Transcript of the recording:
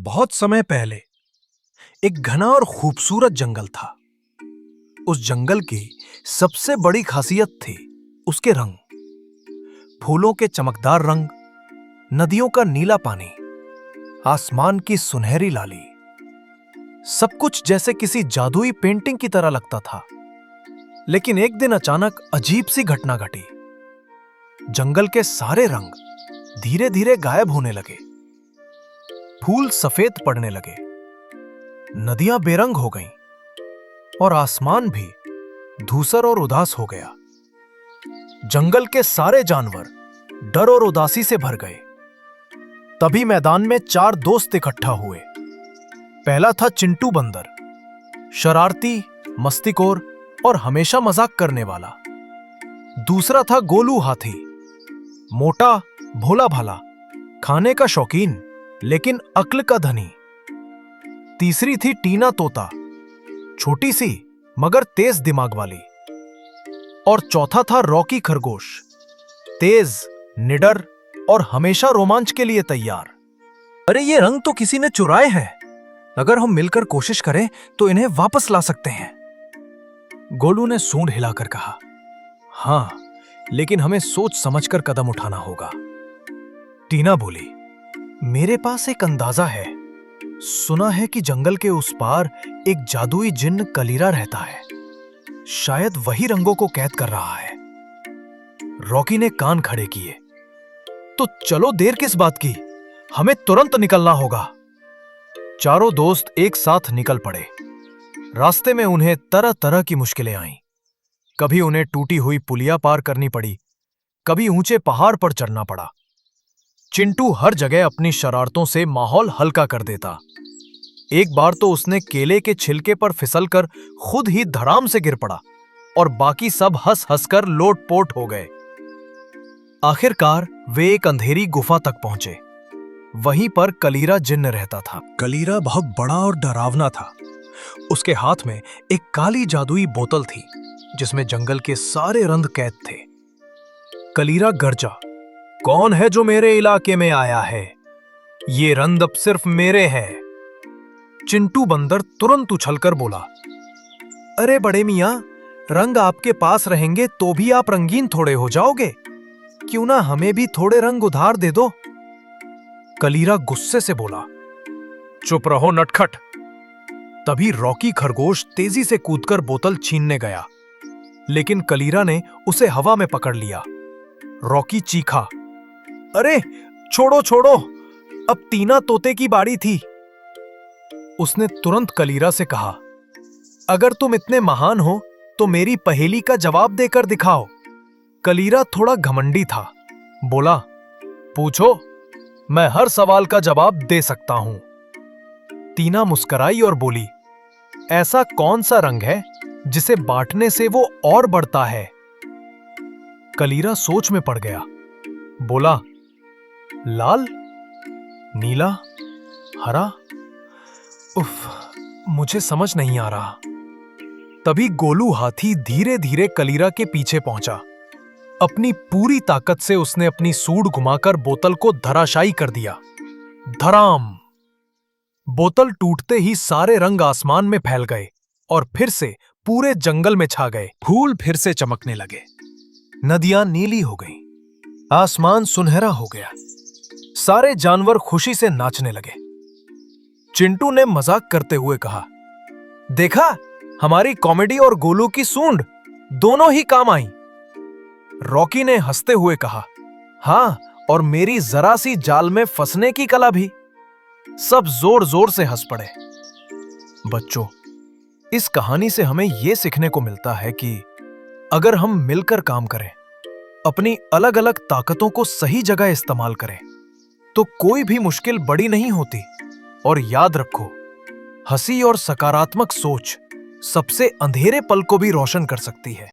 बहुत समय पहले एक घना और खूबसूरत जंगल था। उस जंगल की सबसे बड़ी खासियत थी उसके रंग। फूलों के चमकदार रंग, नदियों का नीला पानी, आसमान की सुनहरी लाली, सब कुछ जैसे किसी जादुई पेंटिंग की तरह लगता था। लेकिन एक दिन अचानक अजीब सी घटना घटी। जंगल के सारे रंग धीरे धीरे गायब होने लगे। फूल सफेद पड़ने लगे, नदियां बेरंग हो गईं और आसमान भी धूसर और उदास हो गया। जंगल के सारे जानवर डर और उदासी से भर गए। तभी मैदान में 4 दोस्त इकट्ठा हुए। पहला था चिंटू बंदर, शरारती, मस्तीखोर और हमेशा मजाक करने वाला। दूसरा था गोलू हाथी, मोटा, भोला भाला, खाने का शौकीन लेकिन अक्ल का धनी। तीसरी थी टीना तोता, छोटी सी मगर तेज दिमाग वाली। और चौथा था रॉकी खरगोश, तेज, निडर और हमेशा रोमांच के लिए तैयार। अरे ये रंग तो किसी ने चुराए हैं। अगर हम मिलकर कोशिश करें तो इन्हें वापस ला सकते हैं। गोलू ने सूंड हिलाकर कहा। हां, लेकिन हमें सोच समझकर कदम उठाना होगा। टीना बोली, मेरे पास एक अंदाजा है। सुना है कि जंगल के उस पार एक जादुई जिन्न कलीरा रहता है। शायद वही रंगों को कैद कर रहा है। रॉकी ने कान खड़े किए। तो चलो, देर किस बात की, हमें तुरंत निकलना होगा। चारों दोस्त एक साथ निकल पड़े। रास्ते में उन्हें तरह तरह की मुश्किलें आईं। कभी उन्हें टूटी हुई पुलिया पार करनी पड़ी, कभी ऊंचे पहाड़ पर चढ़ना पड़ा। चिंटू हर जगह अपनी शरारतों से माहौल हल्का कर देता। एक बार तो उसने केले के छिलके पर फिसलकर खुद ही धड़ाम से गिर पड़ा और बाकी सब हंस हंसकर लोटपोट हो गए। आखिरकार वे एक अंधेरी गुफा तक पहुंचे। वहीं पर कलीरा जिन्न रहता था। कलीरा बहुत बड़ा और डरावना था। उसके हाथ में एक काली जादुई बोतल थी जिसमें जंगल के सारे रंग कैद थे। कलीरा गरजा, कौन है जो मेरे इलाके में आया है? ये रंग अब सिर्फ मेरे हैं। चिंटू बंदर तुरंत उछलकर बोला, अरे बड़े मियां, रंग आपके पास रहेंगे तो भी आप रंगीन थोड़े हो जाओगे। क्यों ना हमें भी थोड़े रंग उधार दे दो। कलीरा गुस्से से बोला, चुप रहो नटखट। तभी रॉकी खरगोश तेजी से कूदकर बोतल छीनने गया, लेकिन कलीरा ने उसे हवा में पकड़ लिया। रॉकी चीखा, अरे छोड़ो छोड़ो, अब टीना तोते की बारी थी। उसने तुरंत कलीरा से कहा, अगर तुम इतने महान हो तो मेरी पहेली का जवाब देकर दिखाओ। कलीरा थोड़ा घमंडी था, बोला, पूछो, मैं हर सवाल का जवाब दे सकता हूं। टीना मुस्कुराई और बोली, ऐसा कौन सा रंग है जिसे बांटने से वो और बढ़ता है? कलीरा सोच में पड़ गया। बोला, लाल, नीला, हरा। उफ, मुझे समझ नहीं आ रहा। तभी गोलू हाथी धीरे धीरे कलीरा के पीछे पहुंचा। अपनी पूरी ताकत से उसने अपनी सूंड घुमाकर बोतल को धराशायी कर दिया। धड़ाम! बोतल टूटते ही सारे रंग आसमान में फैल गए और फिर से पूरे जंगल में छा गए। फूल फिर से चमकने लगे, नदियां नीली हो गईं, आसमान सुनहरा हो गया। सारे जानवर खुशी से नाचने लगे। चिंटू ने मजाक करते हुए कहा, देखा, हमारी कॉमेडी और गोलू की सूंड दोनों ही काम आई। रॉकी ने हंसते हुए कहा, हां, और मेरी जरा सी जाल में फंसने की कला भी। सब जोर जोर से हंस पड़े। बच्चों, इस कहानी से हमें यह सीखने को मिलता है कि अगर हम मिलकर काम करें, अपनी अलग अलग ताकतों को सही जगह इस्तेमाल करें, तो कोई भी मुश्किल बड़ी नहीं होती। और याद रखो, हंसी और सकारात्मक सोच सबसे अंधेरे पल को भी रोशन कर सकती है।